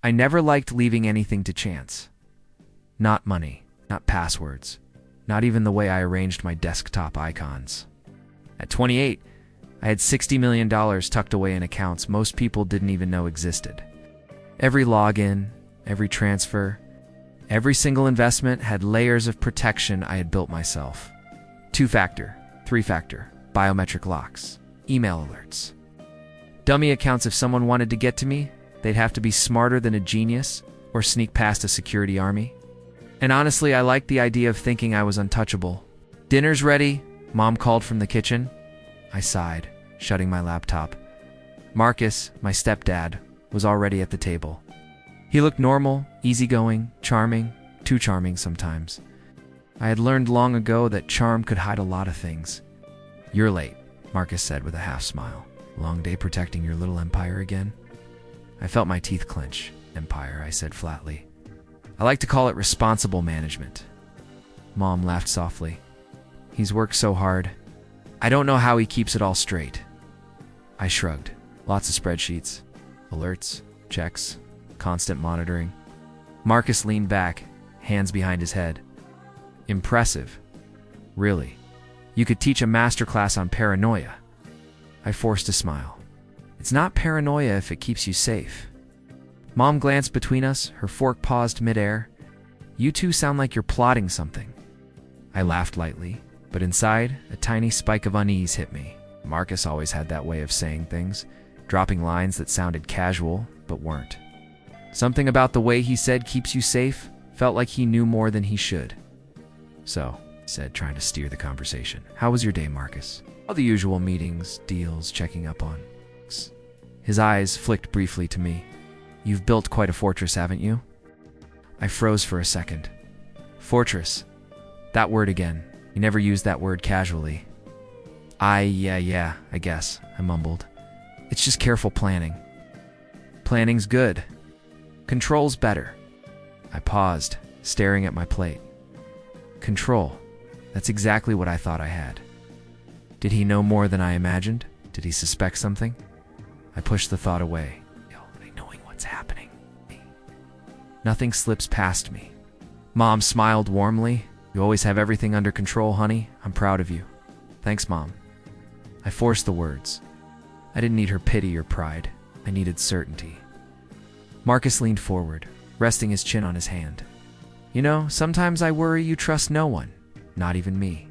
I never liked leaving anything to chance. Not money, not passwords, not even the way I arranged my desktop icons. At 28, I had $60 million tucked away in accounts most people didn't even know existed. Every login, every transfer, every single investment had layers of protection I had built myself. 2-factor, 3-factor, biometric locks, email alerts. Dummy accounts. If someone wanted to get to me, they'd have to be smarter than a genius or sneak past a security army. And honestly, I liked the idea of thinking I was untouchable. "Dinner's ready," Mom called from the kitchen. I sighed, shutting my laptop. Marcus, my stepdad, was already at the table. He looked normal, easygoing, charming, too charming sometimes. I had learned long ago that charm could hide a lot of things. "You're late," Marcus said with a half smile. "Long day protecting your little empire again?" I felt my teeth clench. "Empire," I said flatly. "I like to call it responsible management." Mom laughed softly. "He's worked so hard. I don't know how he keeps it all straight." I shrugged. Lots of spreadsheets, alerts, checks, constant monitoring. Marcus leaned back, hands behind his head. "Impressive. Really. You could teach a masterclass on paranoia." I forced a smile. "It's not paranoia if it keeps you safe." Mom glanced between us, her fork paused midair. "You two sound like you're plotting something." I laughed lightly, but inside, a tiny spike of unease hit me. Marcus always had that way of saying things, dropping lines that sounded casual, but weren't. Something about the way he said "keeps you safe" felt like he knew more than he should. "So," I said, trying to steer the conversation, "how was your day, Marcus?" "All the usual meetings, deals, checking up on." His eyes flicked briefly to me. "You've built quite a fortress, haven't you?" I froze for a second. Fortress. That word again. He never used that word casually. Yeah, I guess," I mumbled. "It's just careful planning." "Planning's good. Control's better." I paused, staring at my plate. Control. That's exactly what I thought I had. Did he know more than I imagined? Did he suspect something? I pushed the thought away. Knowing what's happening. Nothing slips past me. Mom smiled warmly. "You always have everything under control, honey. I'm proud of you." "Thanks, Mom." I forced the words. I didn't need her pity or pride. I needed certainty. Marcus leaned forward, resting his chin on his hand. "You know, sometimes I worry you trust no one, not even me."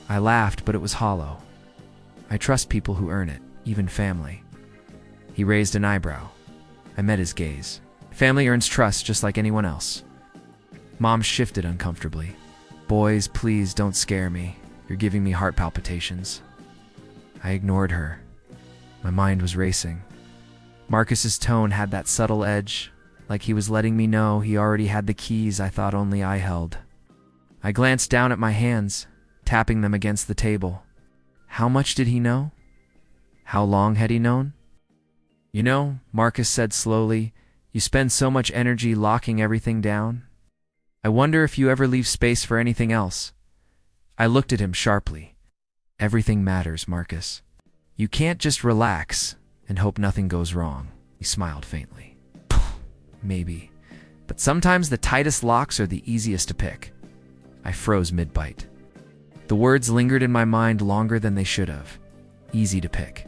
I laughed, but it was hollow. "I trust people who earn it, even family." He raised an eyebrow. I met his gaze. "Family earns trust just like anyone else." Mom shifted uncomfortably. "Boys, please don't scare me. You're giving me heart palpitations." I ignored her. My mind was racing. Marcus's tone had that subtle edge, like he was letting me know he already had the keys I thought only I held. I glanced down at my hands, tapping them against the table. How much did he know? How long had he known? "You know," Marcus said slowly, "you spend so much energy locking everything down. I wonder if you ever leave space for anything else." I looked at him sharply. "Everything matters, Marcus. You can't just relax and hope nothing goes wrong." He smiled faintly. "Maybe. But sometimes the tightest locks are the easiest to pick." I froze mid-bite. The words lingered in my mind longer than they should have. Easy to pick.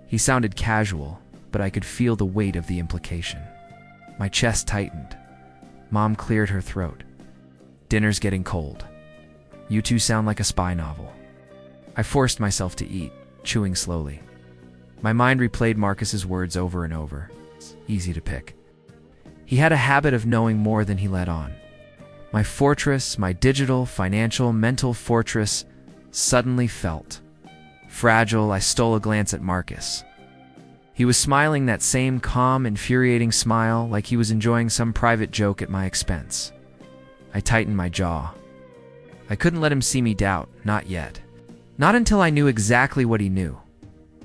He sounded casual, but I could feel the weight of the implication. My chest tightened. Mom cleared her throat. "Dinner's getting cold. You two sound like a spy novel." I forced myself to eat, chewing slowly. My mind replayed Marcus's words over and over. Easy to pick. He had a habit of knowing more than he let on. My fortress, my digital, financial, mental fortress, suddenly felt fragile. I stole a glance at Marcus. He was smiling that same calm, infuriating smile, like he was enjoying some private joke at my expense. I tightened my jaw. I couldn't let him see me doubt, not yet. Not until I knew exactly what he knew.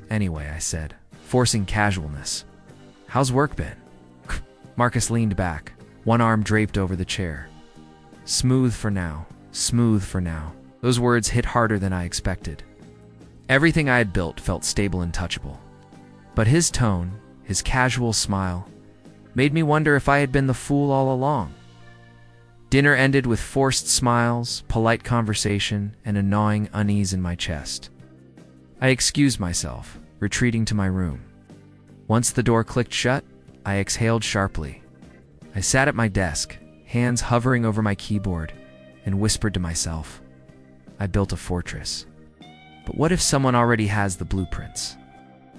"Anyway," I said, forcing casualness, "how's work been?" Marcus leaned back, one arm draped over the chair. "Smooth for now, smooth for now." Those words hit harder than I expected. Everything I had built felt stable and touchable. But his tone, his casual smile, Made me wonder if I had been the fool all along. Dinner ended with forced smiles, polite conversation, and a gnawing unease in my chest. I excused myself, retreating to my room. Once the door clicked shut, I exhaled sharply. I sat at my desk, hands hovering over my keyboard, and whispered to myself, I built a fortress. But what if someone already has the blueprints?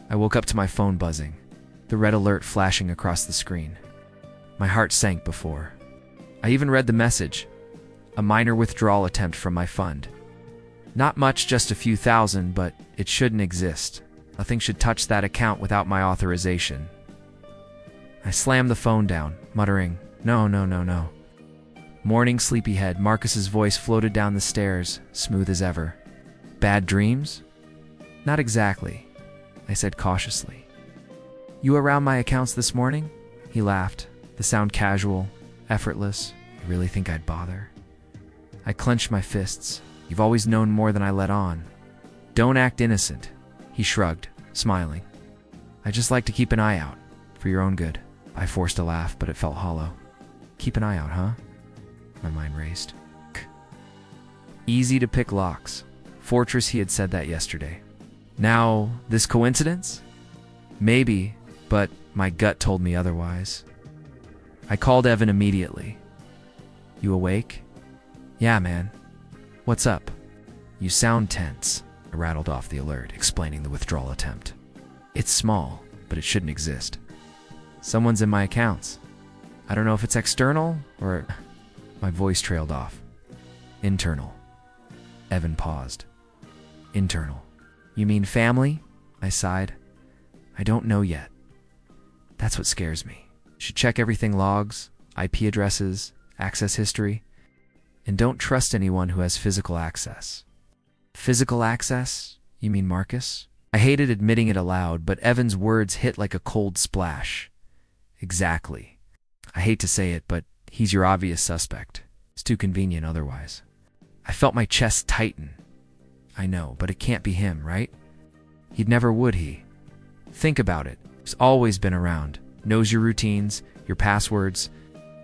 I woke up to my phone buzzing, the red alert flashing across the screen. My heart sank before. I even read the message, a minor withdrawal attempt from my fund. Not much, just a few thousand, but it shouldn't exist. Nothing should touch that account without my authorization. I slammed the phone down, muttering, no, no, no, no. Morning, sleepyhead, Marcus's voice floated down the stairs, smooth as ever. Bad dreams? Not exactly, I said cautiously. You around my accounts this morning? He laughed, the sound casual, effortless. You really think I'd bother? I clenched my fists. You've always known more than I let on. Don't act innocent. He shrugged, smiling. I just like to keep an eye out, for your own good. I forced a laugh, but it felt hollow. Keep an eye out, huh? My mind raced. Easy to pick locks. Fortress, he had said that yesterday. Now, this coincidence? Maybe, but my gut told me otherwise. I called Evan immediately. You awake? Yeah, man. What's up? You sound tense. I rattled off the alert, explaining the withdrawal attempt. It's small, but it shouldn't exist. Someone's in my accounts. I don't know if it's external or... My voice trailed off. Internal. Evan paused. Internal. You mean family? I sighed. I don't know yet. That's what scares me. Should check everything: logs, IP addresses, access history. And don't trust anyone who has physical access. Physical access? You mean Marcus? I hated admitting it aloud, but Evan's words hit like a cold splash. Exactly. I hate to say it, but he's your obvious suspect. It's too convenient otherwise. I felt my chest tighten. I know, but it can't be him, right? He'd never would he. Think about it. He's always been around. Knows your routines, your passwords.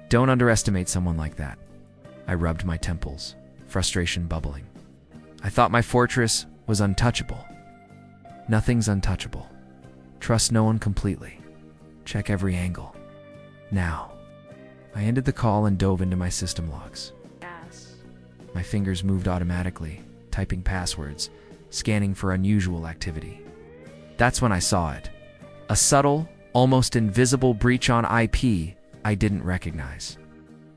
Don't underestimate someone like that. I rubbed my temples, frustration bubbling. I thought my fortress was untouchable. Nothing's untouchable. Trust no one completely. Check every angle. Now. I ended the call and dove into my system logs. Yes. My fingers moved automatically, typing passwords, scanning for unusual activity. That's when I saw it. A subtle, almost invisible breach on IP I didn't recognize.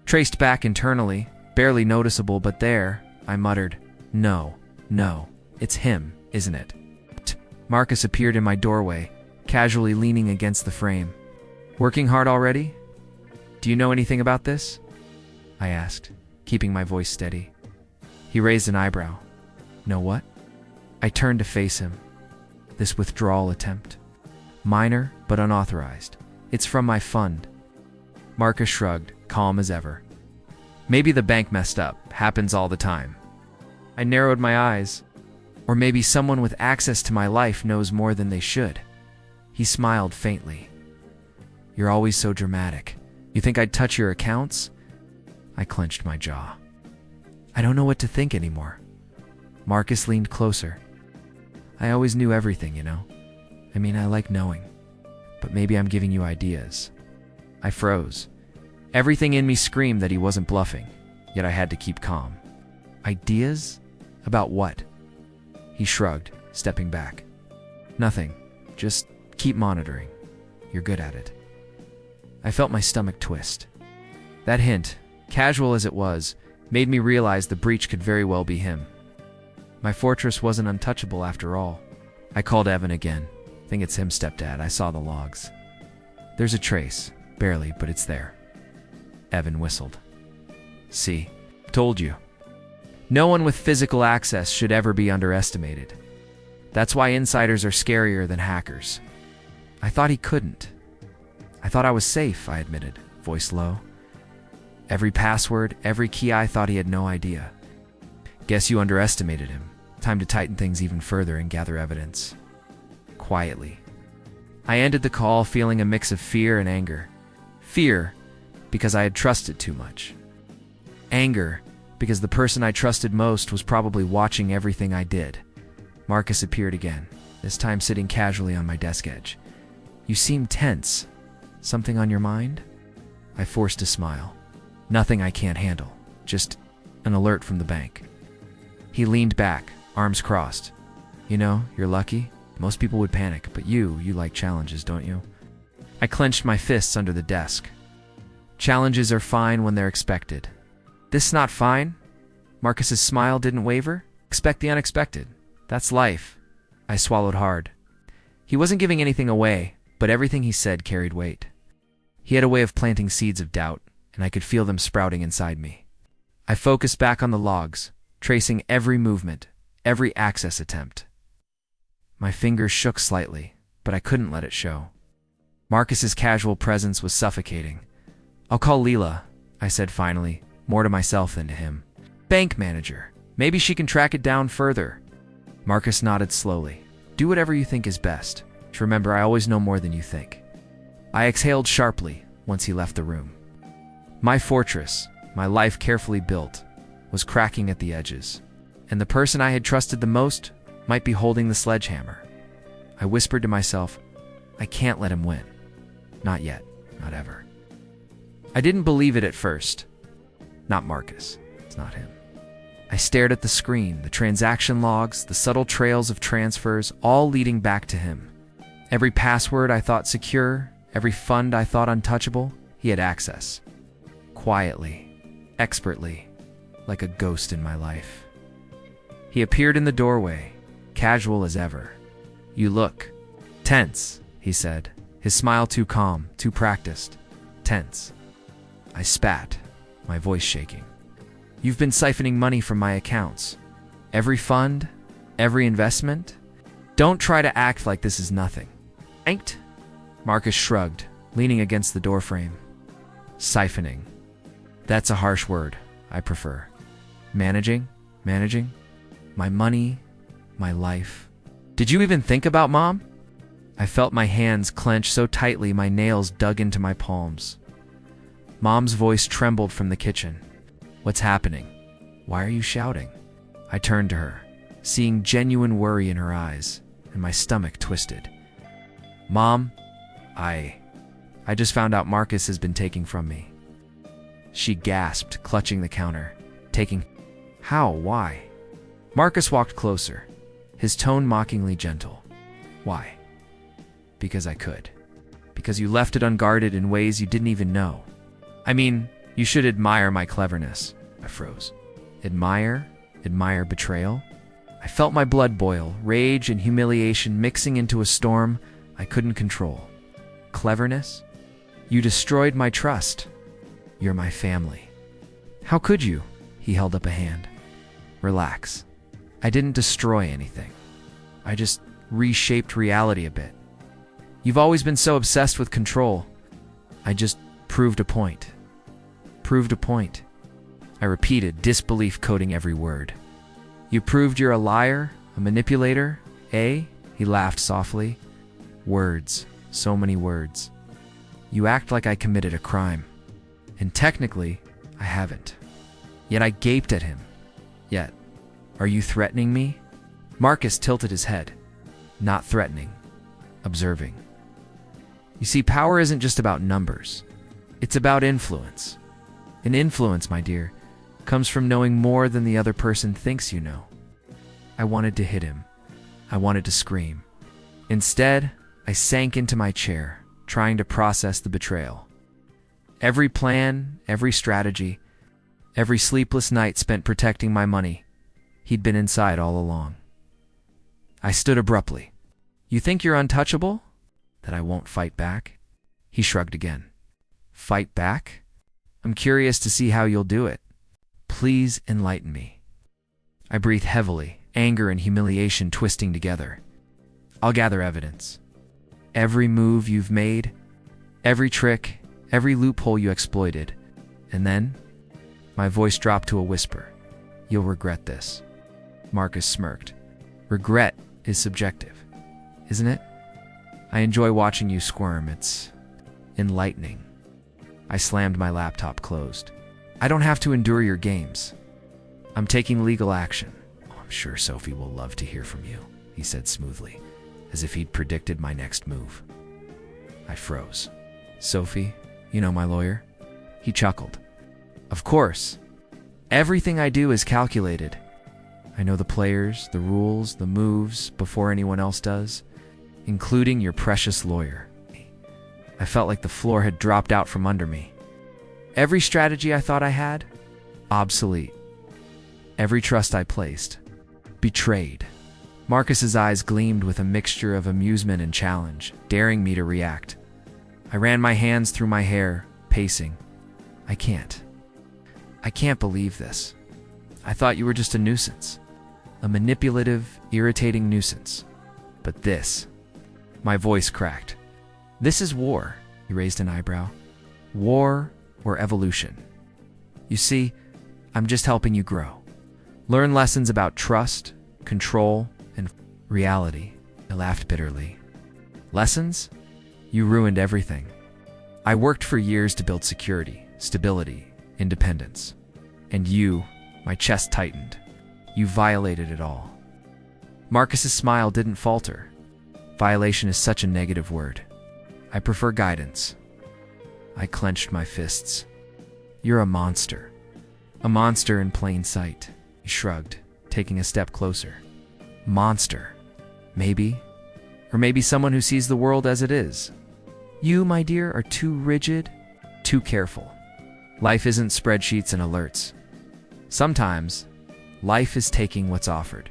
Traced back internally, barely noticeable, but there, I muttered, no, it's him, isn't it? Marcus appeared in my doorway, casually leaning against the frame. Working hard already? Do you know anything about this? I asked, keeping my voice steady. He raised an eyebrow. Know what? I turned to face him. This withdrawal attempt. Minor, but unauthorized. It's from my fund. Marcus shrugged, calm as ever. Maybe the bank messed up. Happens all the time. I narrowed my eyes. Or maybe someone with access to my life knows more than they should. He smiled faintly. You're always so dramatic. You think I'd touch your accounts? I clenched my jaw. I don't know what to think anymore. Marcus leaned closer. I always knew everything, you know. I mean, I like knowing. But maybe I'm giving you ideas. I froze. Everything in me screamed that he wasn't bluffing, yet I had to keep calm. Ideas? About what? He shrugged, stepping back. Nothing. Just keep monitoring. You're good at it. I felt my stomach twist. That hint, casual as it was, made me realize the breach could very well be him. My fortress wasn't untouchable after all. I called Evan again. Think it's him, Stepdad. I saw the logs. There's a trace. Barely, but it's there. Evan whistled. See, told you. No one with physical access should ever be underestimated. That's why insiders are scarier than hackers. I thought he couldn't. I thought I was safe, I admitted, voice low. Every password, every key, I thought he had no idea. Guess you underestimated him. Time to tighten things even further and gather evidence. Quietly. I ended the call feeling a mix of fear and anger. Fear, because I had trusted too much. Anger, because the person I trusted most was probably watching everything I did. Marcus appeared again, this time sitting casually on my desk edge. You seem tense. Something on your mind? I forced a smile. Nothing I can't handle, just an alert from the bank. He leaned back, arms crossed. You know, you're lucky. Most people would panic, but you like challenges, don't you? I clenched my fists under the desk. Challenges are fine when they're expected. This not fine? Marcus's smile didn't waver. Expect the unexpected. That's life. I swallowed hard. He wasn't giving anything away, but everything he said carried weight. He had a way of planting seeds of doubt, and I could feel them sprouting inside me. I focused back on the logs, tracing every movement, every access attempt. My fingers shook slightly, but I couldn't let it show. Marcus's casual presence was suffocating. I'll call Leela, I said finally, more to myself than to him. Bank manager. Maybe she can track it down further. Marcus nodded slowly. Do whatever you think is best. Just remember, I always know more than you think. I exhaled sharply once he left the room. My fortress, my life carefully built, was cracking at the edges, and the person I had trusted the most might be holding the sledgehammer. I whispered to myself, I can't let him win. Not yet, not ever. I didn't believe it at first. Not Marcus. It's not him. I stared at the screen, the transaction logs, the subtle trails of transfers, all leading back to him. Every password I thought secure, every fund I thought untouchable, he had access. Quietly, expertly, like a ghost in my life. He appeared in the doorway, casual as ever. You look tense, he said, his smile too calm, too practiced. Tense. I spat, my voice shaking. You've been siphoning money from my accounts. Every fund, every investment. Don't try to act like this is nothing. Anked? Marcus shrugged, leaning against the doorframe. Siphoning. That's a harsh word. I prefer. Managing? My money, my life. Did you even think about Mom? I felt my hands clench so tightly my nails dug into my palms. Mom's voice trembled from the kitchen. What's happening? Why are you shouting? I turned to her, seeing genuine worry in her eyes, and my stomach twisted. Mom, I just found out Marcus has been taking from me. She gasped, clutching the counter. Taking? How? Why? Marcus walked closer, his tone mockingly gentle. Why? Because I could. Because you left it unguarded in ways you didn't even know. I mean, you should admire my cleverness. I froze. Admire betrayal? I felt my blood boil, rage and humiliation mixing into a storm I couldn't control. Cleverness? You destroyed my trust. You're my family. How could you? He held up a hand. Relax. I didn't destroy anything. I just reshaped reality a bit. You've always been so obsessed with control. I just proved a point. Proved a point. I repeated, disbelief coating every word. You proved you're a liar, a manipulator, eh? He laughed softly. Words. So many words. You act like I committed a crime. And technically, I haven't. Yet I gaped at him. Yet, are you threatening me? Marcus tilted his head. Not threatening. Observing. You see, power isn't just about numbers. It's about influence. And influence, my dear, comes from knowing more than the other person thinks you know. I wanted to hit him. I wanted to scream. Instead, I sank into my chair, trying to process the betrayal. Every plan, every strategy, every sleepless night spent protecting my money, he'd been inside all along. I stood abruptly. You think you're untouchable? That I won't fight back? He shrugged again. Fight back? I'm curious to see how you'll do it. Please enlighten me. I breathed heavily, anger and humiliation twisting together. I'll gather evidence. Every move you've made, every trick, every loophole you exploited. And then, my voice dropped to a whisper. You'll regret this. Marcus smirked. Regret is subjective, isn't it? I enjoy watching you squirm. It's enlightening. I slammed my laptop closed. I don't have to endure your games. I'm taking legal action. Oh, I'm sure Sophie will love to hear from you, he said smoothly, as if he'd predicted my next move. I froze. Sophie, you know my lawyer? He chuckled. Of course. Everything I do is calculated. I know the players, the rules, the moves before anyone else does, including your precious lawyer. I felt like the floor had dropped out from under me. Every strategy I thought I had, obsolete. Every trust I placed, betrayed. Marcus's eyes gleamed with a mixture of amusement and challenge, daring me to react. I ran my hands through my hair, pacing. I can't believe this. I thought you were just a nuisance. A manipulative, irritating nuisance. But this... My voice cracked. This is war, he raised an eyebrow. War or evolution. You see, I'm just helping you grow. Learn lessons about trust, control, and reality. I laughed bitterly. Lessons? You ruined everything. I worked for years to build security, stability, independence. And you, my chest tightened. You violated it all. Marcus's smile didn't falter. Violation is such a negative word. I prefer guidance. I clenched my fists. You're a monster. A monster in plain sight. He shrugged, taking a step closer. Monster. Maybe. Or maybe someone who sees the world as it is. You, my dear, are too rigid, too careful. Life isn't spreadsheets and alerts. Sometimes, life is taking what's offered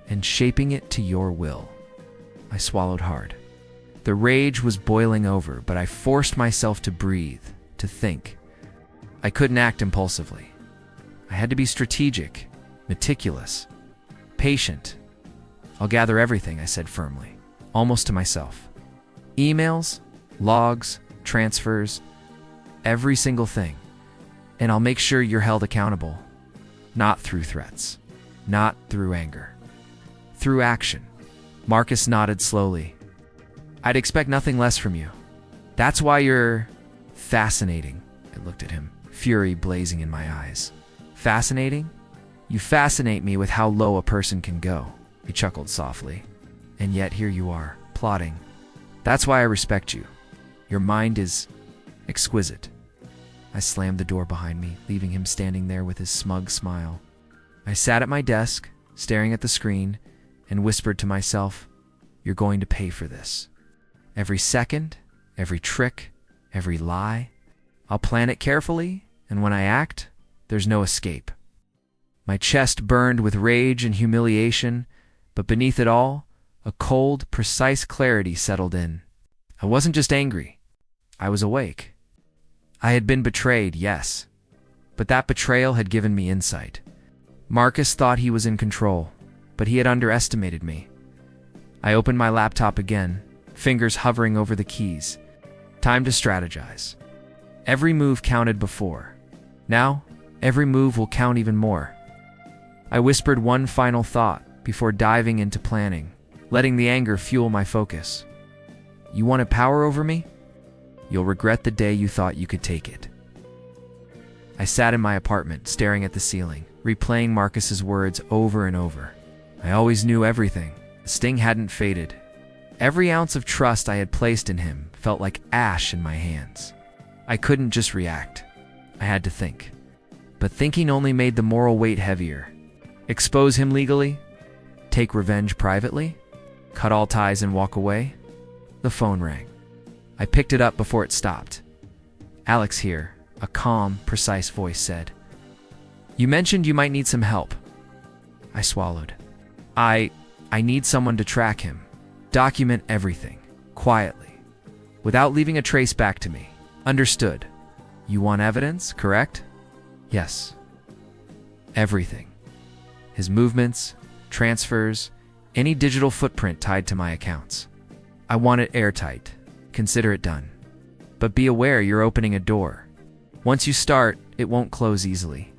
and shaping it to your will. I swallowed hard. The rage was boiling over, but I forced myself to breathe, to think. I couldn't act impulsively. I had to be strategic, meticulous, patient. I'll gather everything, I said firmly, almost to myself. Emails, logs, transfers, every single thing. And I'll make sure you're held accountable. Not through threats, not through anger, through action. Marcus nodded slowly. I'd expect nothing less from you. That's why you're fascinating. I looked at him, fury blazing in my eyes. Fascinating? You fascinate me with how low a person can go. He chuckled softly. And yet here you are, plotting. That's why I respect you. Your mind is exquisite. I slammed the door behind me, leaving him standing there with his smug smile. I sat at my desk, staring at the screen, and whispered to myself, you're going to pay for this. Every second, every trick, every lie. I'll plan it carefully, and when I act, there's no escape. My chest burned with rage and humiliation, but beneath it all, a cold, precise clarity settled in. I wasn't just angry. I was awake. I had been betrayed, yes, but that betrayal had given me insight. Marcus thought he was in control, but he had underestimated me. I opened my laptop again, fingers hovering over the keys. Time to strategize. Every move counted before. Now, every move will count even more. I whispered one final thought before diving into planning, letting the anger fuel my focus. You wanted power over me? You'll regret the day you thought you could take it. I sat in my apartment, staring at the ceiling, replaying Marcus's words over and over. I always knew everything. The sting hadn't faded. Every ounce of trust I had placed in him felt like ash in my hands. I couldn't just react. I had to think. But thinking only made the moral weight heavier. Expose him legally? Take revenge privately? Cut all ties and walk away? The phone rang. I picked it up before it stopped. Alex here, a calm, precise voice said. You mentioned you might need some help. I swallowed. I need someone to track him. Document everything, quietly, without leaving a trace back to me. Understood. You want evidence, correct? Yes. Everything. His movements, transfers, any digital footprint tied to my accounts. I want it airtight. Consider it done. But be aware you're opening a door. Once you start, it won't close easily.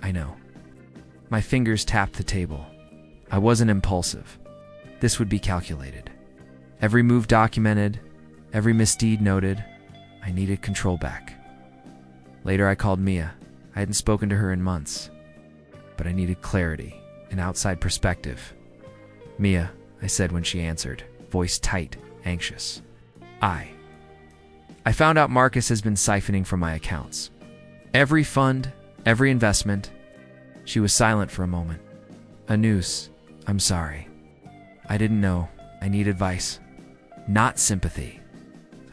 I know. My fingers tapped the table. I wasn't impulsive. This would be calculated. Every move documented, every misdeed noted. I needed control back. Later, I called Mia. I hadn't spoken to her in months, but I needed clarity, an outside perspective. "Mia," I said when she answered, voice tight, anxious. I found out Marcus has been siphoning from my accounts. Every fund, every investment." She was silent for a moment. "Anus, I'm sorry. I didn't know. I need advice, not sympathy.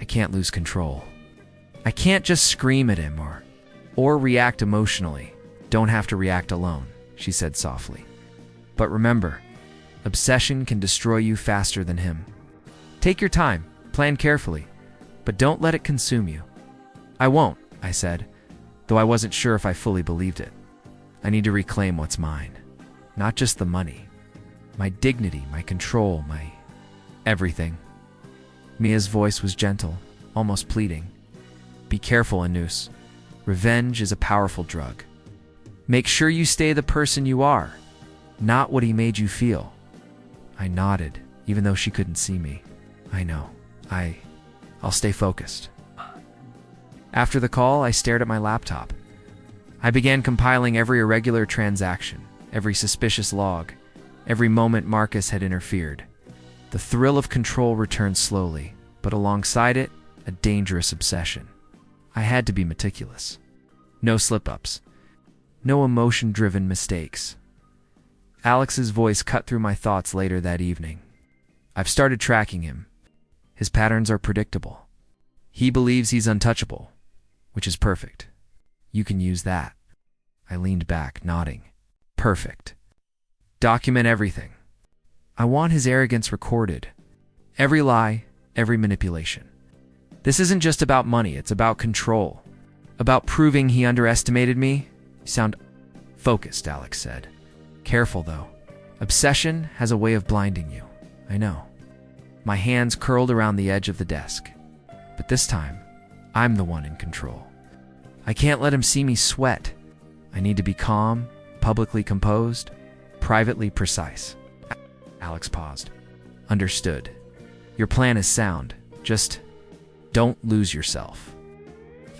I can't lose control. I can't just scream at him or react emotionally. Don't have to react alone," she said softly. "But remember, obsession can destroy you faster than him. Take your time, plan carefully, but don't let it consume you." "I won't," I said, though I wasn't sure if I fully believed it. "I need to reclaim what's mine. Not just the money. My dignity, my control, my everything." Mia's voice was gentle, almost pleading. "Be careful, Anus. Revenge is a powerful drug. Make sure you stay the person you are, not what he made you feel." I nodded, even though she couldn't see me. "I know. I'll stay focused." After the call, I stared at my laptop. I began compiling every irregular transaction, every suspicious log, every moment Marcus had interfered. The thrill of control returned slowly, but alongside it, a dangerous obsession. I had to be meticulous. No slip-ups. No emotion-driven mistakes. Alex's voice cut through my thoughts later that evening. "I've started tracking him. His patterns are predictable. He believes he's untouchable, which is perfect. You can use that." I leaned back, nodding. "Perfect. Document everything. I want his arrogance recorded. Every lie, every manipulation. This isn't just about money, it's about control. About proving he underestimated me." "You sound focused," Alex said. "Careful, though. Obsession has a way of blinding you." "I know." My hands curled around the edge of the desk. "But this time, I'm the one in control. I can't let him see me sweat. I need to be calm, publicly composed, privately precise." Alex paused. "Understood. Your plan is sound. Just don't lose yourself."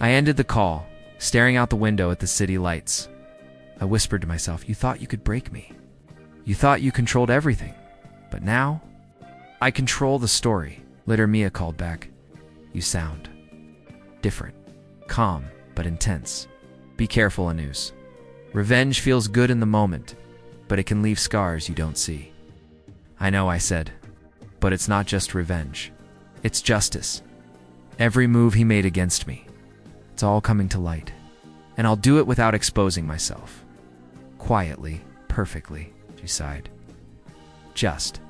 I ended the call, staring out the window at the city lights. I whispered to myself, "You thought you could break me. You thought you controlled everything. But now, I control the story." Later, Mia called back. "You sound different. Calm, but intense. Be careful, Anus. Revenge feels good in the moment, but it can leave scars you don't see." "I know," I said. "But it's not just revenge. It's justice. Every move he made against me. It's all coming to light. And I'll do it without exposing myself. Quietly, perfectly," she sighed. "Just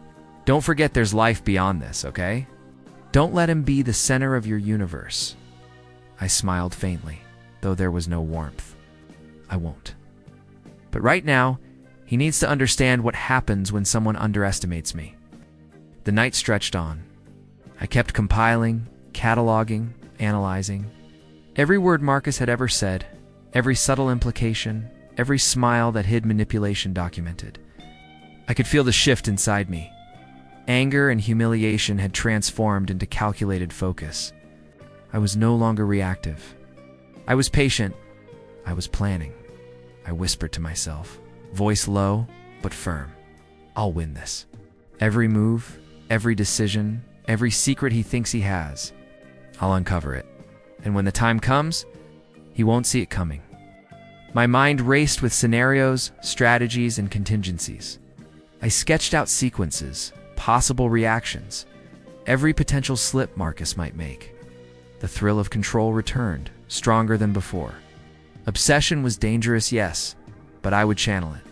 don't forget there's life beyond this, okay? Don't let him be the center of your universe." I smiled faintly, though there was no warmth. "I won't. But right now, he needs to understand what happens when someone underestimates me." The night stretched on. I kept compiling, cataloging, analyzing. Every word Marcus had ever said, every subtle implication, every smile that hid manipulation documented. I could feel the shift inside me. Anger and humiliation had transformed into calculated focus. I was no longer reactive. I was patient. I was planning. I whispered to myself, voice low but firm. "I'll win this. Every move, every decision, every secret he thinks he has, I'll uncover it. And when the time comes, he won't see it coming." My mind raced with scenarios, strategies, and contingencies. I sketched out sequences, possible reactions, every potential slip Marcus might make. The thrill of control returned, stronger than before. Obsession was dangerous, yes, but I would channel it.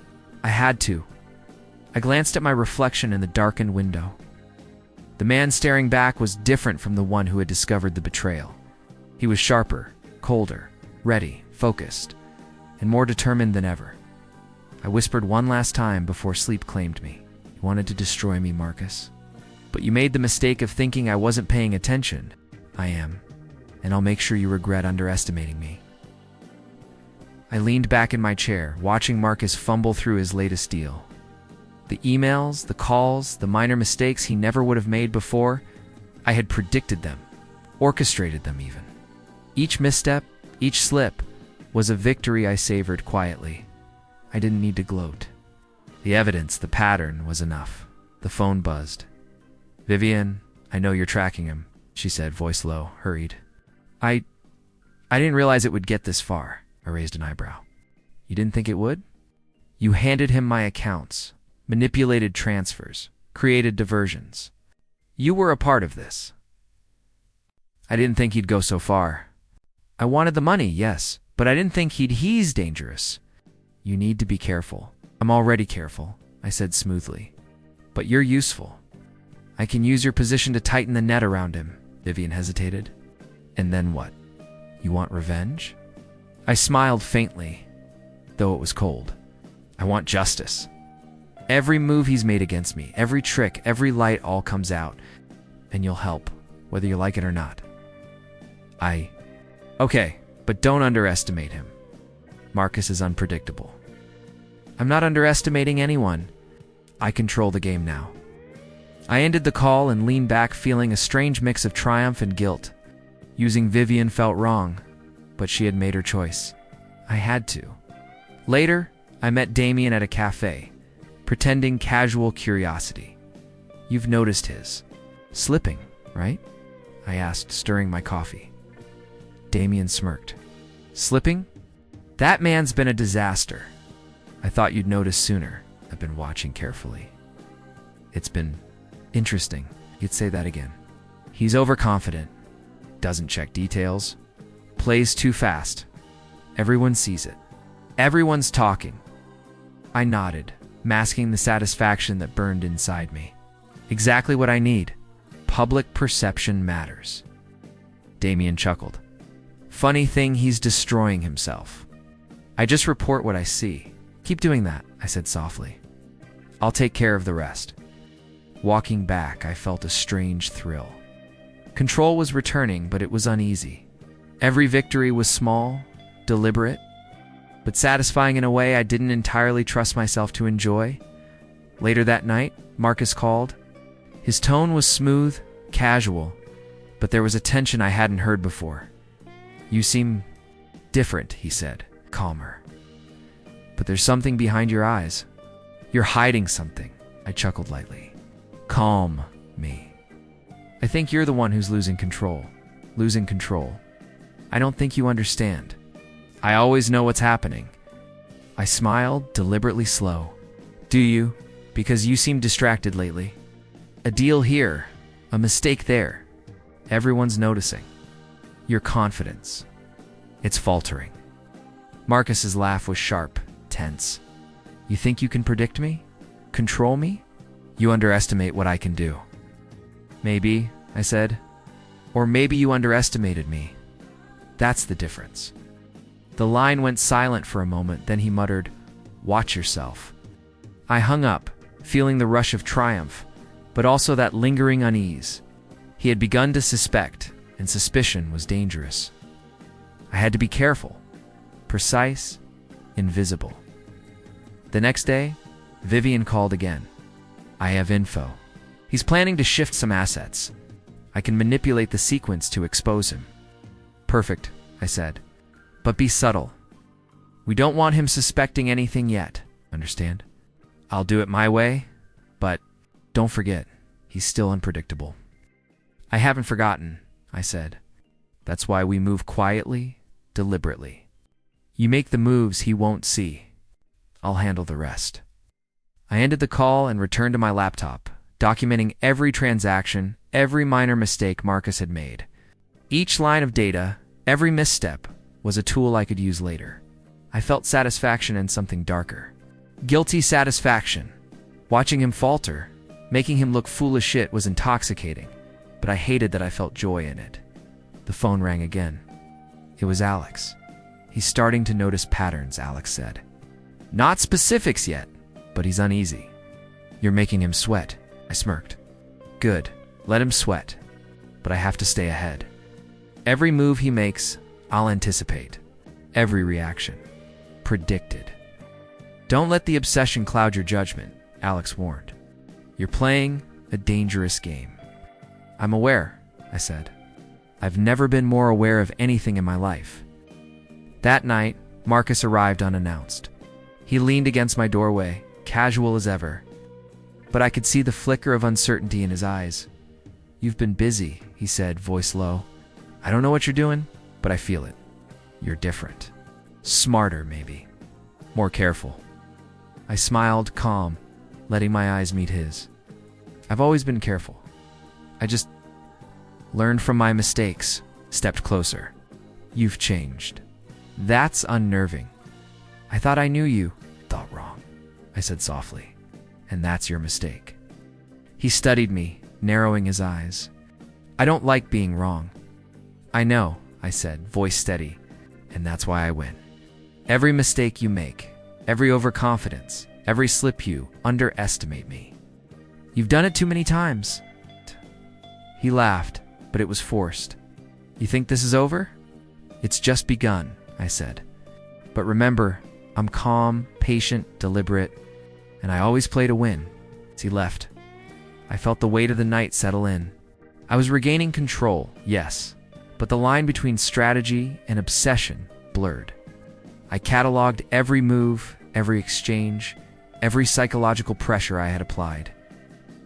I had to. I glanced at my reflection in the darkened window. The man staring back was different from the one who had discovered the betrayal. He was sharper, colder, ready, focused, and more determined than ever. I whispered one last time before sleep claimed me. "You wanted to destroy me, Marcus. But you made the mistake of thinking I wasn't paying attention. I am, and I'll make sure you regret underestimating me." I leaned back in my chair, watching Marcus fumble through his latest deal. The emails, the calls, the minor mistakes he never would have made before, I had predicted them, orchestrated them even. Each misstep, each slip, was a victory I savored quietly. I didn't need to gloat. The evidence, the pattern, was enough. The phone buzzed. "Vivian, I know you're tracking him," she said, voice low, hurried. I didn't realize it would get this far." I raised an eyebrow. "You didn't think it would? You handed him my accounts, manipulated transfers, created diversions. You were a part of this." "I didn't think he'd go so far. I wanted the money, yes, but I didn't think he's dangerous." "You need to be careful." "I'm already careful," I said smoothly. "But you're useful. I can use your position to tighten the net around him." Vivian hesitated. "And then what? You want revenge?" I smiled faintly, though it was cold. "I want justice. Every move he's made against me, every trick, every light, all comes out. And you'll help, whether you like it or not." Okay, but don't underestimate him. Marcus is unpredictable." "I'm not underestimating anyone. I control the game now." I ended the call and leaned back, feeling a strange mix of triumph and guilt. Using Vivian felt wrong, but she had made her choice. I had to. Later, I met Damien at a cafe, pretending casual curiosity. "You've noticed his slipping, right?" I asked, stirring my coffee. Damien smirked. "Slipping? That man's been a disaster. I thought you'd notice sooner." I've been watching carefully. "It's been interesting." You'd say that again. "He's overconfident, doesn't check details, plays too fast. Everyone sees it. Everyone's talking." I nodded, masking the satisfaction that burned inside me. "Exactly what I need. Public perception matters." Damien chuckled. "Funny thing, he's destroying himself. I just report what I see." "Keep doing that," I said softly. "I'll take care of the rest." Walking back, I felt a strange thrill. Control was returning, but it was uneasy. Every victory was small, deliberate, but satisfying in a way I didn't entirely trust myself to enjoy. Later that night, Marcus called. His tone was smooth, casual, but there was a tension I hadn't heard before. "You seem different," he said, calmer. "But there's something behind your eyes. You're hiding something." I chuckled lightly. "Calm me. I think you're the one who's losing control. Losing control. I don't think you understand. I always know what's happening." I smiled, deliberately slow. "Do you? Because you seem distracted lately. A deal here, a mistake there. Everyone's noticing. Your confidence. It's faltering." Marcus's laugh was sharp, tense. "You think you can predict me? Control me? You underestimate what I can do." "Maybe," I said. "Or maybe you underestimated me. That's the difference." The line went silent for a moment, then he muttered, "Watch yourself." I hung up, feeling the rush of triumph, but also that lingering unease. He had begun to suspect, and suspicion was dangerous. I had to be careful, precise, invisible. The next day, Vivian called again. "I have info. He's planning to shift some assets. I can manipulate the sequence to expose him." "Perfect," I said. "But be subtle. We don't want him suspecting anything yet, understand? I'll do it my way, but don't forget, he's still unpredictable." "I haven't forgotten," I said. "That's why we move quietly, deliberately. You make the moves he won't see. I'll handle the rest." I ended the call and returned to my laptop, documenting every transaction, every minor mistake Marcus had made. Each line of data, every misstep, was a tool I could use later. I felt satisfaction in something darker. Guilty satisfaction. Watching him falter, making him look foolish shit was intoxicating, but I hated that I felt joy in it. The phone rang again. It was Alex. "He's starting to notice patterns," Alex said. "Not specifics yet, but he's uneasy." "You're making him sweat," I smirked. "Good, let him sweat, but I have to stay ahead. Every move he makes, I'll anticipate. Every reaction. Predicted." "Don't let the obsession cloud your judgment," Alex warned. "You're playing a dangerous game." "I'm aware," I said. "I've never been more aware of anything in my life." That night, Marcus arrived unannounced. He leaned against my doorway, casual as ever, but I could see the flicker of uncertainty in his eyes. "You've been busy," he said, voice low. "I don't know what you're doing, but I feel it. You're different. Smarter, maybe. More careful." I smiled, calm, letting my eyes meet his. "I've always been careful. I just learned from my mistakes, stepped closer. You've changed. That's unnerving. I thought I knew you." "Thought wrong," I said softly. "And that's your mistake." He studied me, narrowing his eyes. "I don't like being wrong." "I know," I said, voice steady, "and that's why I win. Every mistake you make, every overconfidence, every slip, you underestimate me. You've done it too many times." He laughed, but it was forced. "You think this is over?" "It's just begun," I said. "But remember, I'm calm, patient, deliberate, and I always play to win." As he left, I felt the weight of the night settle in. I was regaining control, yes, but the line between strategy and obsession blurred. I cataloged every move, every exchange, every psychological pressure I had applied.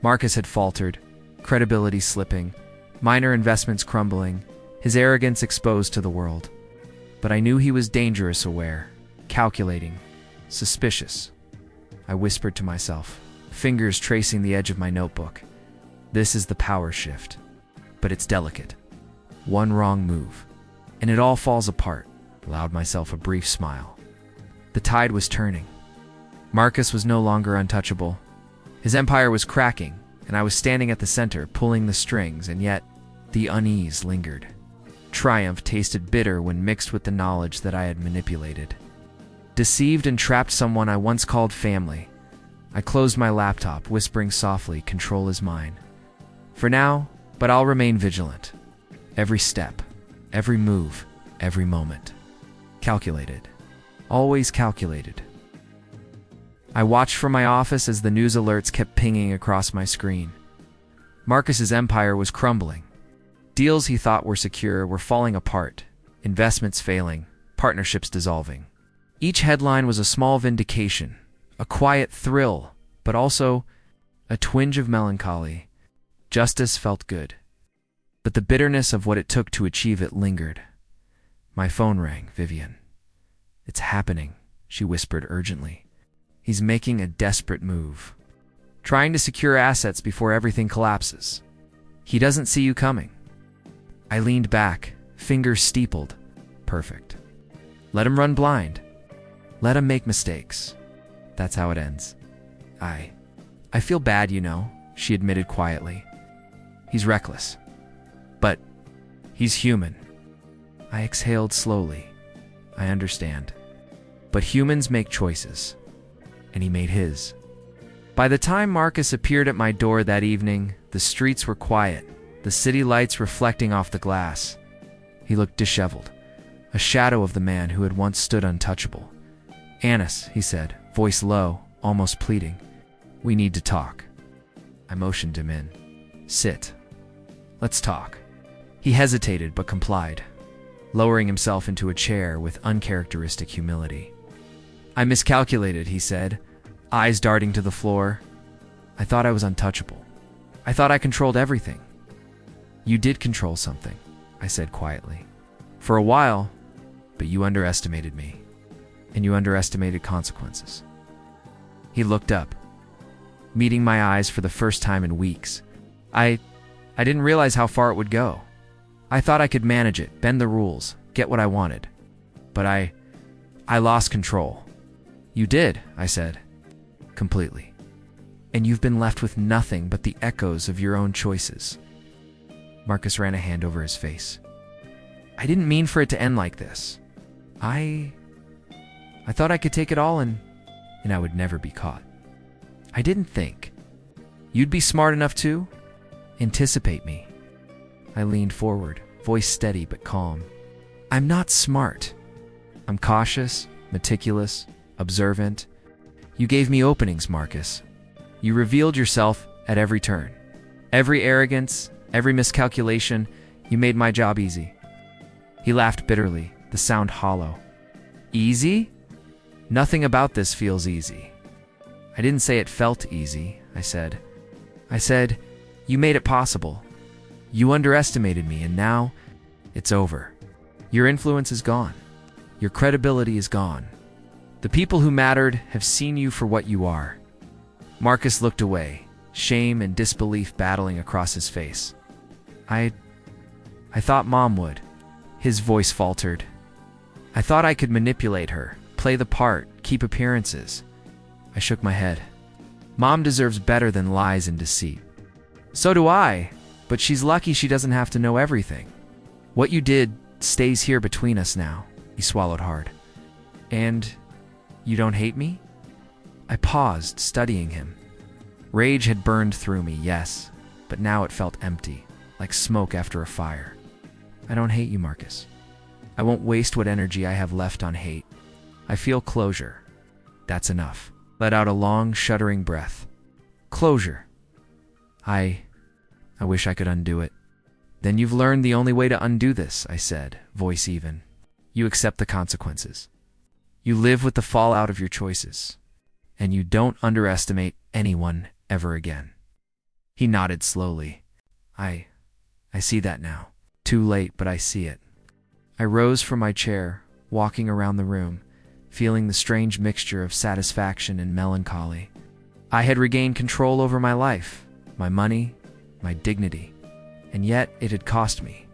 Marcus had faltered, credibility slipping, minor investments crumbling, his arrogance exposed to the world. But I knew he was dangerous, aware, calculating, suspicious. I whispered to myself, fingers tracing the edge of my notebook. This is the power shift, but it's delicate. One wrong move, and it all falls apart. Allowed myself a brief smile. The tide was turning. Marcus was no longer untouchable. His empire was cracking, and I was standing at the center, pulling the strings, and yet the unease lingered. Triumph tasted bitter when mixed with the knowledge that I had manipulated. Deceived and trapped someone I once called family. I closed my laptop, whispering softly, "Control is mine. For now, but I'll remain vigilant. Every step, every move, every moment. Calculated. Always calculated." I watched from my office as the news alerts kept pinging across my screen. Marcus's empire was crumbling. Deals he thought were secure were falling apart, investments failing, partnerships dissolving. Each headline was a small vindication, a quiet thrill, but also a twinge of melancholy. Justice felt good, but the bitterness of what it took to achieve it lingered. My phone rang. "Vivian." "It's happening," she whispered urgently. "He's making a desperate move. Trying to secure assets before everything collapses. He doesn't see you coming." I leaned back, fingers steepled. Perfect. Let him run blind. Let him make mistakes. That's how it ends. I feel bad, you know," she admitted quietly. "He's reckless. But he's human." I exhaled slowly. "I understand. But humans make choices." And he made his. By the time Marcus appeared at my door that evening, the streets were quiet, the city lights reflecting off the glass. He looked disheveled, a shadow of the man who had once stood untouchable. "Annis," he said, voice low, almost pleading. "We need to talk." I motioned him in. "Sit. Let's talk." He hesitated but complied, lowering himself into a chair with uncharacteristic humility. "I miscalculated," he said, eyes darting to the floor. "I thought I was untouchable. I thought I controlled everything." "You did control something," I said quietly. "For a while, but you underestimated me, and you underestimated consequences." He looked up, meeting my eyes for the first time in weeks. I didn't realize how far it would go. I thought I could manage it, bend the rules, get what I wanted. But I lost control. "You did," I said. "Completely. And you've been left with nothing but the echoes of your own choices." Marcus ran a hand over his face. "I didn't mean for it to end like this. I thought I could take it all and I would never be caught. I didn't think you'd be smart enough to anticipate me." I leaned forward, voice steady but calm. "I'm not smart. I'm cautious, meticulous, observant. You gave me openings, Marcus. You revealed yourself at every turn. Every arrogance, every miscalculation, you made my job easy." He laughed bitterly, the sound hollow. Easy? Nothing about this feels easy. I didn't say it felt easy, I said. You made it possible. You underestimated me, and now it's over. Your influence is gone. Your credibility is gone. The people who mattered have seen you for what you are. Marcus looked away, shame and disbelief battling across his face. I thought Mom would. His voice faltered. I thought I could manipulate her, play the part, keep appearances. I shook my head. Mom deserves better than lies and deceit. So do I, but she's lucky she doesn't have to know everything. What you did stays here between us now. He swallowed hard. And you don't hate me? I paused, studying him. Rage had burned through me, yes, but now it felt empty, like smoke after a fire. I don't hate you, Marcus. I won't waste what energy I have left on hate. I feel closure. That's enough. Let out a long, shuddering breath. Closure. I wish I could undo it. Then you've learned the only way to undo this, I said, voice even. You accept the consequences. You live with the fallout of your choices. And you don't underestimate anyone ever again. He nodded slowly. I see that now. Too late, but I see it. I rose from my chair, walking around the room, feeling the strange mixture of satisfaction and melancholy. I had regained control over my life, my money, my dignity, and yet it had cost me.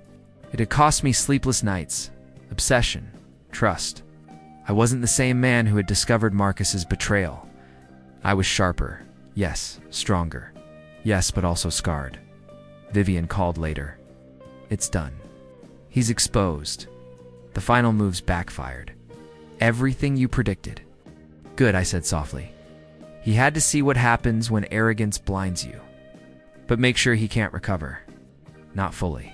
It had cost me sleepless nights, obsession, trust. I wasn't the same man who had discovered Marcus's betrayal. I was sharper, yes, stronger, yes, but also scarred. Vivian called later. It's done. He's exposed. The final moves backfired. Everything you predicted. Good, I said softly. He had to see what happens when arrogance blinds you. But make sure he can't recover. Not fully.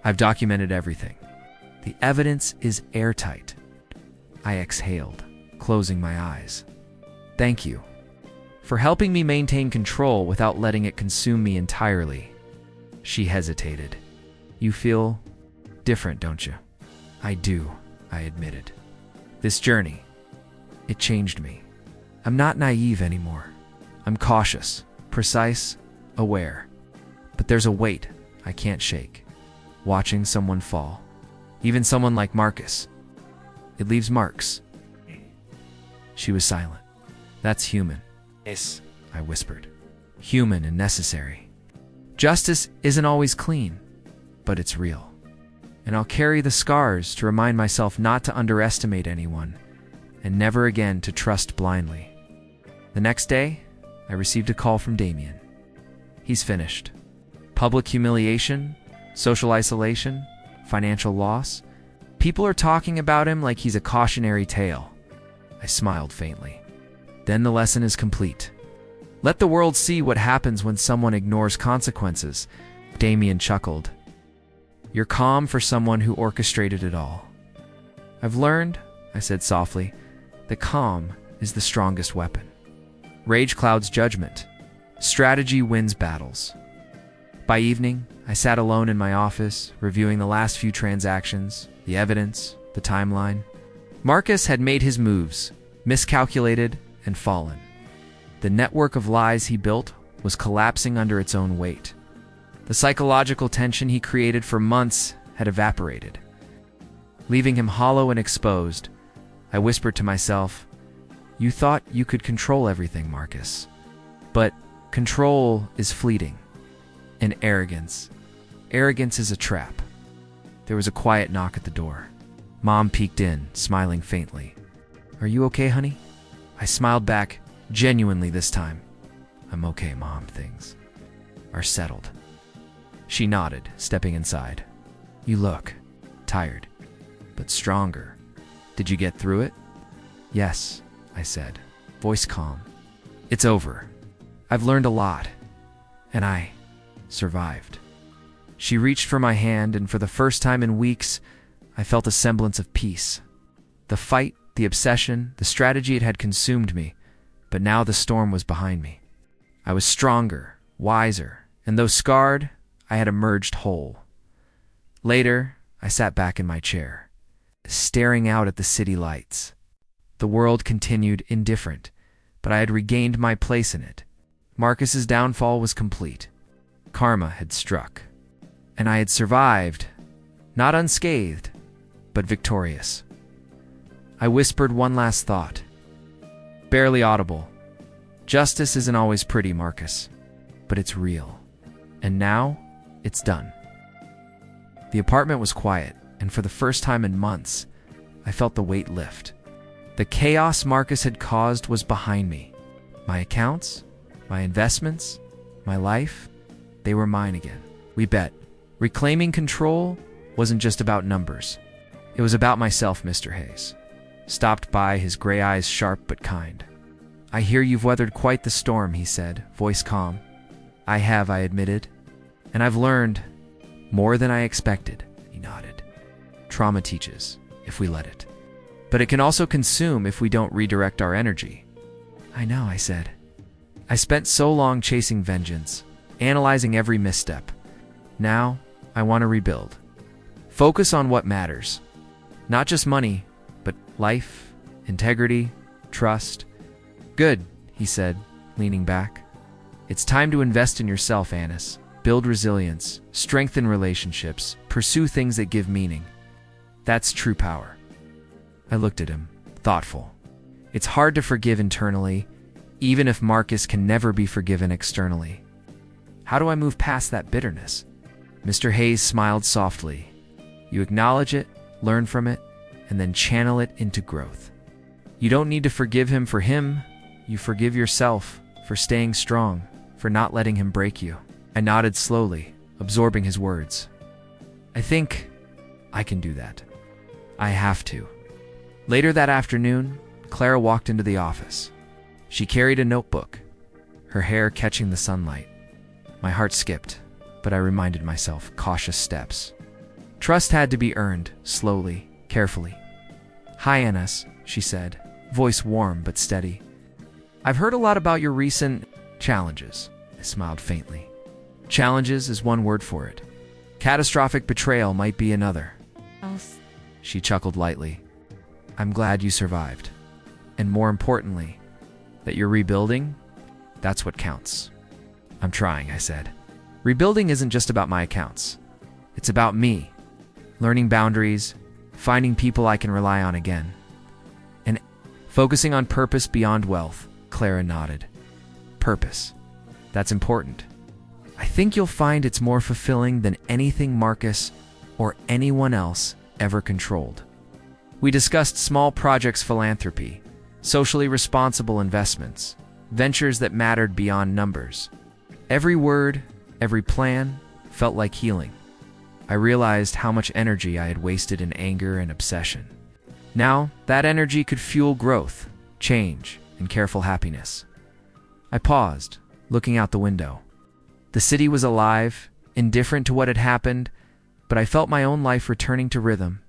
I've documented everything. The evidence is airtight. I exhaled, closing my eyes. Thank you for helping me maintain control without letting it consume me entirely. She hesitated. You feel different, don't you? I do, I admitted. This journey, it changed me. I'm not naive anymore. I'm cautious, precise, aware. But there's a weight I can't shake. Watching someone fall, even someone like Marcus, it leaves marks. She was silent. That's human. Yes, I whispered. Human and necessary. Justice isn't always clean, but it's real. And I'll carry the scars to remind myself not to underestimate anyone and never again to trust blindly. The next day, I received a call from Damien. He's finished. Public humiliation, social isolation, financial loss. People are talking about him like he's a cautionary tale. I smiled faintly. Then the lesson is complete. Let the world see what happens when someone ignores consequences. Damien chuckled. You're calm for someone who orchestrated it all. I've learned, I said softly, that calm is the strongest weapon. Rage clouds judgment. Strategy wins battles. By evening, I sat alone in my office, reviewing the last few transactions, the evidence, the timeline. Marcus had made his moves, miscalculated, and fallen. The network of lies he built was collapsing under its own weight. The psychological tension he created for months had evaporated. Leaving him hollow and exposed, I whispered to myself, You thought you could control everything, Marcus. But control is fleeting. And arrogance is a trap. There was a quiet knock at the door. Mom peeked in, smiling faintly. Are you okay, honey? I smiled back, genuinely this time. I'm okay, Mom. Things are settled. She nodded, stepping inside. You look tired, but stronger. Did you get through it? Yes, I said, voice calm. It's over. I've learned a lot, and I survived. She reached for my hand, and for the first time in weeks, I felt a semblance of peace. The fight, the obsession, the strategy, it had consumed me, but now the storm was behind me. I was stronger, wiser, and though scarred, I had emerged whole. Later, I sat back in my chair. staring out at the city lights. The world continued indifferent, but I had regained my place in it. Marcus's downfall was complete. Karma had struck, and I had survived, not unscathed, but victorious. I whispered one last thought, barely audible. Justice isn't always pretty, Marcus, but it's real. And now, it's done. The apartment was quiet, and for the first time in months, I felt the weight lift. The chaos Marcus had caused was behind me. My accounts, my investments, my life, they were mine again. We bet. Reclaiming control wasn't just about numbers. It was about myself, Mr. Hayes. Stopped by, his gray eyes sharp but kind. I hear you've weathered quite the storm, he said, voice calm. I have, I admitted. And I've learned more than I expected, he nodded. Trauma teaches, if we let it. But it can also consume if we don't redirect our energy. I know, I said. I spent so long chasing vengeance, analyzing every misstep. Now, I want to rebuild. Focus on what matters. Not just money, but life, integrity, trust. Good, he said, leaning back. It's time to invest in yourself, Annis. Build resilience, strengthen relationships, pursue things that give meaning. That's true power. I looked at him, thoughtful. It's hard to forgive internally, even if Marcus can never be forgiven externally. How do I move past that bitterness? Mr. Hayes smiled softly. You acknowledge it, learn from it, and then channel it into growth. You don't need to forgive him for him. You forgive yourself for staying strong, for not letting him break you. I nodded slowly, absorbing his words. I think I can do that. I have to. Later that afternoon, Clara walked into the office. She carried a notebook, her hair catching the sunlight. My heart skipped, but I reminded myself, cautious steps. Trust had to be earned, slowly, carefully. Hi, Annis, she said, voice warm but steady. I've heard a lot about your recent challenges. I smiled faintly. Challenges is one word for it. Catastrophic betrayal might be another. She chuckled lightly. I'm glad you survived. And more importantly, that you're rebuilding, that's what counts. I'm trying, I said. Rebuilding isn't just about my accounts. It's about me, learning boundaries, finding people I can rely on again, and focusing on purpose beyond wealth. Clara nodded. Purpose. That's important. I think you'll find it's more fulfilling than anything Marcus or anyone else ever controlled. We discussed small projects, philanthropy, socially responsible investments, ventures that mattered beyond numbers. Every word, every plan felt like healing. I realized how much energy I had wasted in anger and obsession. Now, that energy could fuel growth, change, and careful happiness. I paused, looking out the window. The city was alive, indifferent to what had happened, but I felt my own life returning to rhythm.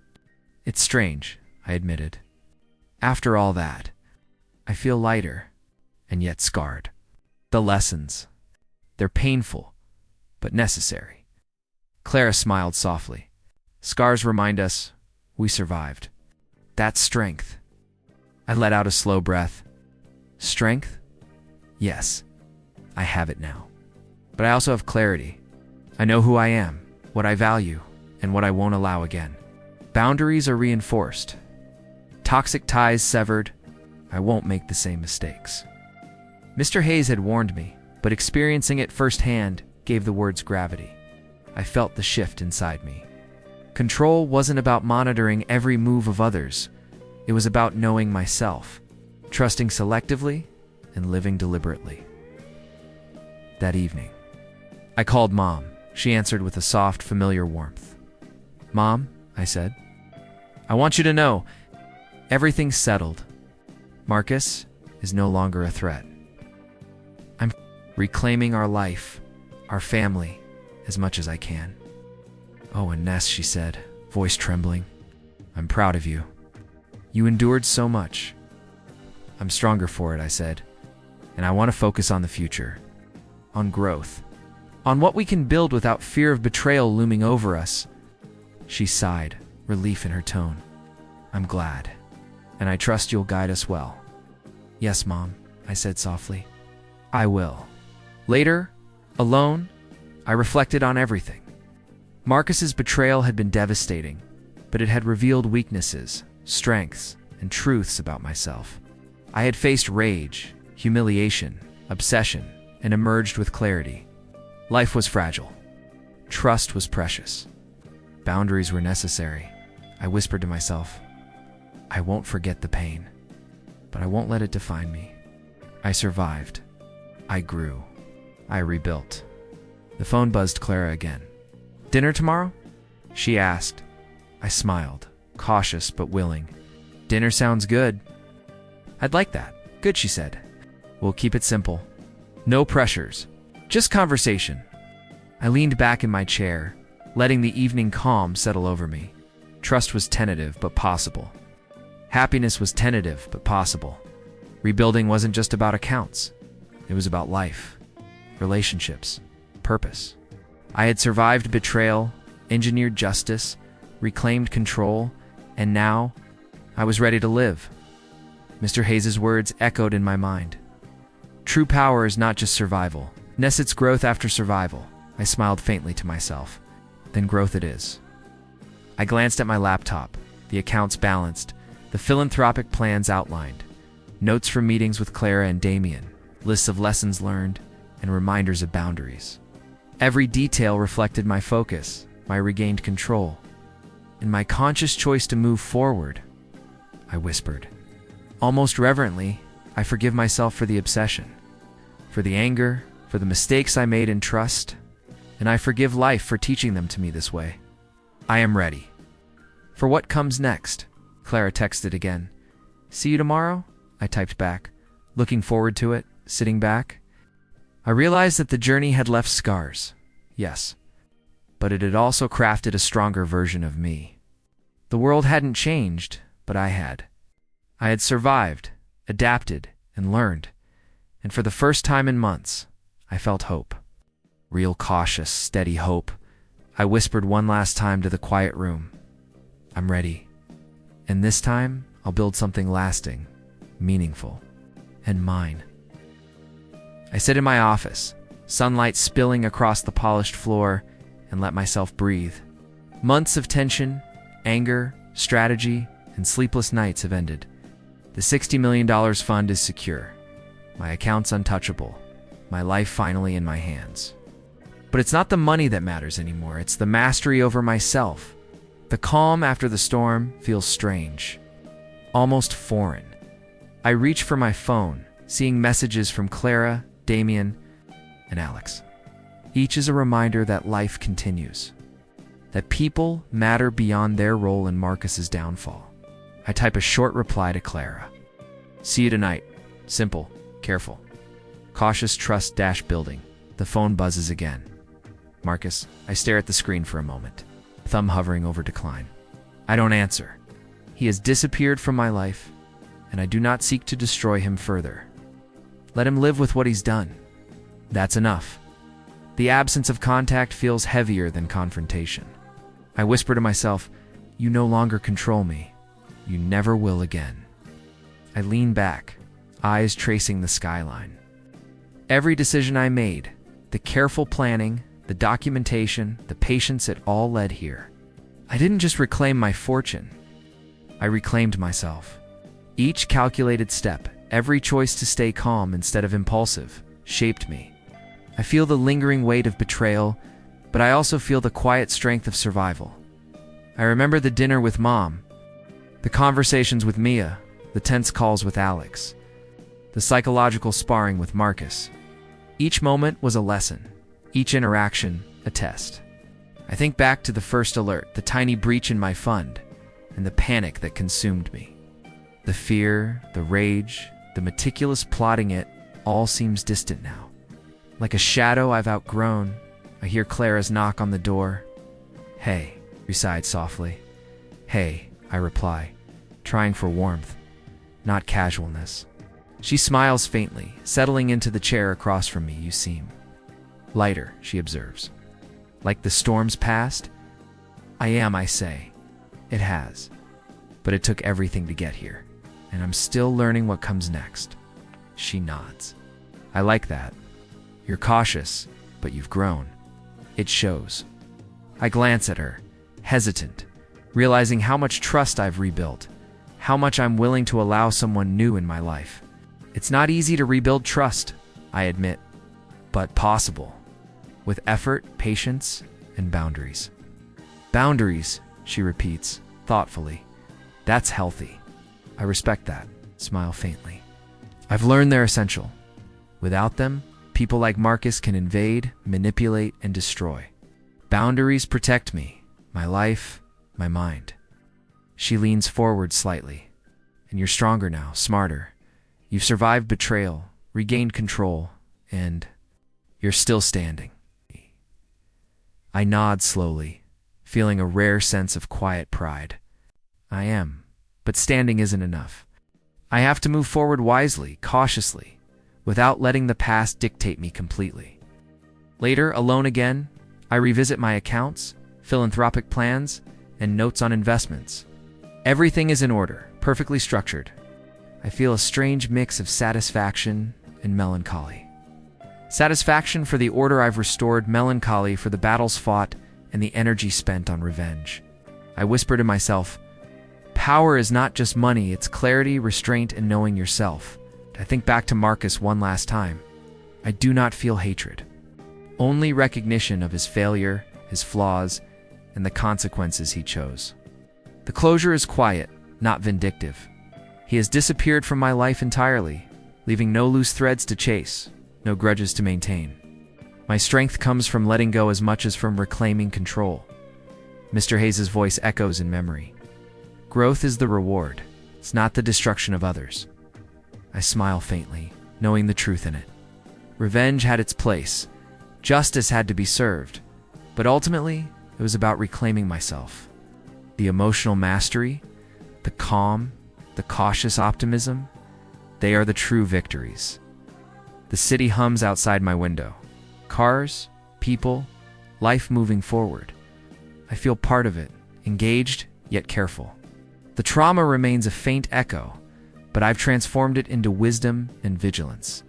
It's strange, I admitted. After all that, I feel lighter, and yet scarred. The lessons, they're painful, but necessary. Clara smiled softly. Scars remind us we survived. That's strength. I let out a slow breath. Strength? Yes, I have it now. But I also have clarity. I know who I am, what I value, and what I won't allow again. Boundaries are reinforced. Toxic ties severed. I won't make the same mistakes. Mr. Hayes had warned me, but experiencing it firsthand gave the words gravity. I felt the shift inside me. Control wasn't about monitoring every move of others. It was about knowing myself, trusting selectively, and living deliberately. That evening, I called Mom. She answered with a soft, familiar warmth. Mom, I said, I want you to know, everything's settled. Marcus is no longer a threat. I'm reclaiming our life, our family, as much as I can. Oh, and Ness, she said, voice trembling, I'm proud of you. You endured so much. I'm stronger for it, I said, and I want to focus on the future, on growth, on what we can build without fear of betrayal looming over us. She sighed, relief in her tone. I'm glad. And I trust you'll guide us well. Yes, Mom, I said softly. I will. Later, alone, I reflected on everything. Marcus's betrayal had been devastating, but it had revealed weaknesses, strengths, and truths about myself. I had faced rage, humiliation, obsession, and emerged with clarity. Life was fragile. Trust was precious. Boundaries were necessary. I whispered to myself, I won't forget the pain, but I won't let it define me. I survived. I grew. I rebuilt. The phone buzzed Clara again. Dinner tomorrow? She asked. I smiled, cautious but willing. Dinner sounds good. I'd like that. Good, she said. We'll keep it simple. No pressures. Just conversation. I leaned back in my chair, letting the evening calm settle over me. Trust was tentative but possible. Happiness was tentative but possible. Rebuilding wasn't just about accounts. It was about life, relationships, purpose. I had survived betrayal, engineered justice, reclaimed control, and now I was ready to live. Mr. Hayes' words echoed in my mind. True power is not just survival. Ness, it's growth after survival. I smiled faintly to myself. Then growth it is. I glanced at my laptop, the accounts balanced, the philanthropic plans outlined, notes from meetings with Clara and Damien, lists of lessons learned, and reminders of boundaries. Every detail reflected my focus, my regained control, and my conscious choice to move forward. I whispered. Almost reverently, I forgive myself for the obsession, for the anger, for the mistakes I made in trust, and I forgive life for teaching them to me this way. I am ready. For what comes next? Clara texted again. See you tomorrow? I typed back, looking forward to it, sitting back. I realized that the journey had left scars, yes, but it had also crafted a stronger version of me. The world hadn't changed, but I had. I had survived, adapted, and learned, and for the first time in months, I felt hope. Real cautious, steady hope. I whispered one last time to the quiet room. I'm ready. And this time, I'll build something lasting, meaningful, and mine. I sat in my office, sunlight spilling across the polished floor, and let myself breathe. Months of tension, anger, strategy, and sleepless nights have ended. The $60 million fund is secure. My account's untouchable. My life finally in my hands. But it's not the money that matters anymore. It's the mastery over myself. The calm after the storm feels strange, almost foreign. I reach for my phone, seeing messages from Clara, Damien, and Alex. Each is a reminder that life continues, that people matter beyond their role in Marcus's downfall. I type a short reply to Clara. See you tonight. Simple, careful. Cautious trust building. The phone buzzes again. Marcus, I stare at the screen for a moment, thumb hovering over decline. I don't answer. He has disappeared from my life, and I do not seek to destroy him further. Let him live with what he's done. That's enough. The absence of contact feels heavier than confrontation. I whisper to myself, you no longer control me. You never will again. I lean back, eyes tracing the skyline. Every decision I made, the careful planning, the documentation, the patience, it all led here. I didn't just reclaim my fortune. I reclaimed myself. Each calculated step, every choice to stay calm instead of impulsive, shaped me. I feel the lingering weight of betrayal, but I also feel the quiet strength of survival. I remember the dinner with Mom, the conversations with Mia, the tense calls with Alex, the psychological sparring with Marcus. Each moment was a lesson, each interaction a test. I think back to the first alert, the tiny breach in my fund, and the panic that consumed me. The fear, the rage, the meticulous plotting, it all seems distant now. Like a shadow I've outgrown, I hear Clara's knock on the door. Hey, she sighed softly. Hey, I reply, trying for warmth, not casualness. She smiles faintly, settling into the chair across from me. You seem lighter, she observes. Like the storm's past? I am, I say. It has. but it took everything to get here, and I'm still learning what comes next. She nods. I like that. You're cautious, but you've grown. It shows. I glance at her, hesitant, realizing how much trust I've rebuilt, how much I'm willing to allow someone new in my life. It's not easy to rebuild trust, I admit, but possible, with effort, patience, and boundaries. Boundaries, she repeats, thoughtfully. That's healthy. I respect that, smile faintly. I've learned they're essential. Without them, people like Marcus can invade, manipulate, and destroy. Boundaries protect me, my life, my mind. She leans forward slightly. And you're stronger now, smarter. You've survived betrayal, regained control, and you're still standing. I nod slowly, feeling a rare sense of quiet pride. I am, but standing isn't enough. I have to move forward wisely, cautiously, without letting the past dictate me completely. Later, alone again, I revisit my accounts, philanthropic plans, and notes on investments. Everything is in order, perfectly structured. I feel a strange mix of satisfaction and melancholy. Satisfaction for the order I've restored, melancholy for the battles fought and the energy spent on revenge. I whisper to myself, power is not just money, it's clarity, restraint, and knowing yourself. I think back to Marcus one last time. I do not feel hatred. Only recognition of his failure, his flaws, and the consequences he chose. The closure is quiet, not vindictive. He has disappeared from my life entirely, leaving no loose threads to chase, no grudges to maintain. My strength comes from letting go as much as from reclaiming control. Mr. Hayes' voice echoes in memory. Growth is the reward. It's not the destruction of others. I smile faintly, knowing the truth in it. Revenge had its place. Justice had to be served. But ultimately, it was about reclaiming myself. The emotional mastery, the calm, the cautious optimism, they are the true victories. The city hums outside my window. Cars, people, life moving forward. I feel part of it, engaged yet careful. The trauma remains a faint echo, but I've transformed it into wisdom and vigilance.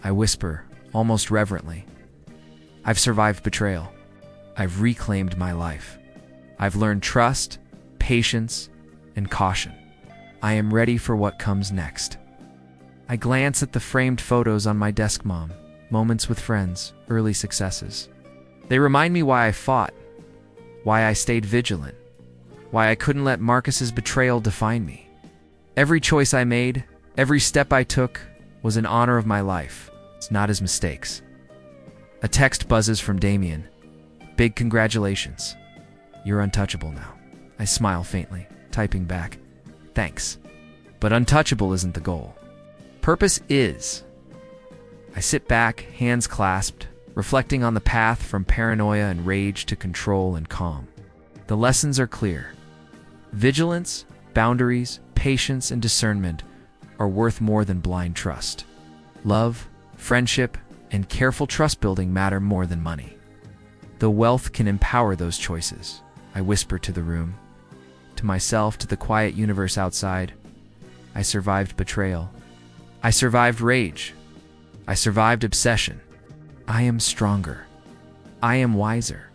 I whisper, almost reverently, I've survived betrayal. I've reclaimed my life. I've learned trust, patience, and caution. I am ready for what comes next. I glance at the framed photos on my desk, Mom. Moments with friends, early successes. They remind me why I fought, why I stayed vigilant, why I couldn't let Marcus's betrayal define me. Every choice I made, every step I took, was in honor of my life. It's not his mistakes. A text buzzes from Damien. Big congratulations. You're untouchable now. I smile faintly, typing back, thanks. But untouchable isn't the goal. Purpose is. I sit back, hands clasped, reflecting on the path from paranoia and rage to control and calm. The lessons are clear. Vigilance, boundaries, patience, and discernment are worth more than blind trust. Love, friendship, and careful trust building matter more than money. The wealth can empower those choices. I whisper to the room, to myself, to the quiet universe outside. I survived betrayal. I survived rage. I survived obsession. I am stronger. I am wiser.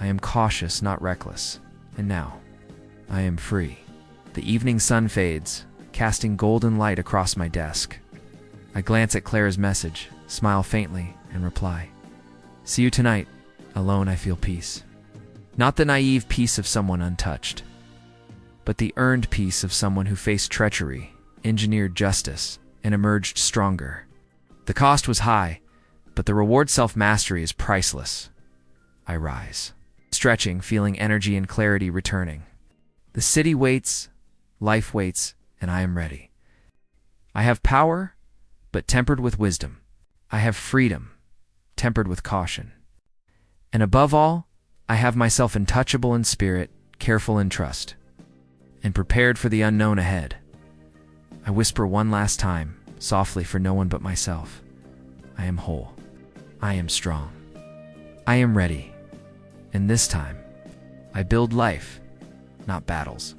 I am cautious, not reckless. And now, I am free. The evening sun fades, casting golden light across my desk. I glance at Claire's message, smile faintly, and reply, see you tonight. Alone I feel peace. Not the naive peace of someone untouched, but the earned peace of someone who faced treachery, engineered justice, and emerged stronger. The cost was high, but the reward, self-mastery, is priceless. I rise, stretching, feeling energy and clarity returning. The city waits, life waits, and I am ready. I have power, but tempered with wisdom. I have freedom, tempered with caution. And above all, I have myself untouchable in spirit, careful in trust, and prepared for the unknown ahead. I whisper one last time, softly for no one but myself. I am whole. I am strong. I am ready. And this time, I build life, not battles.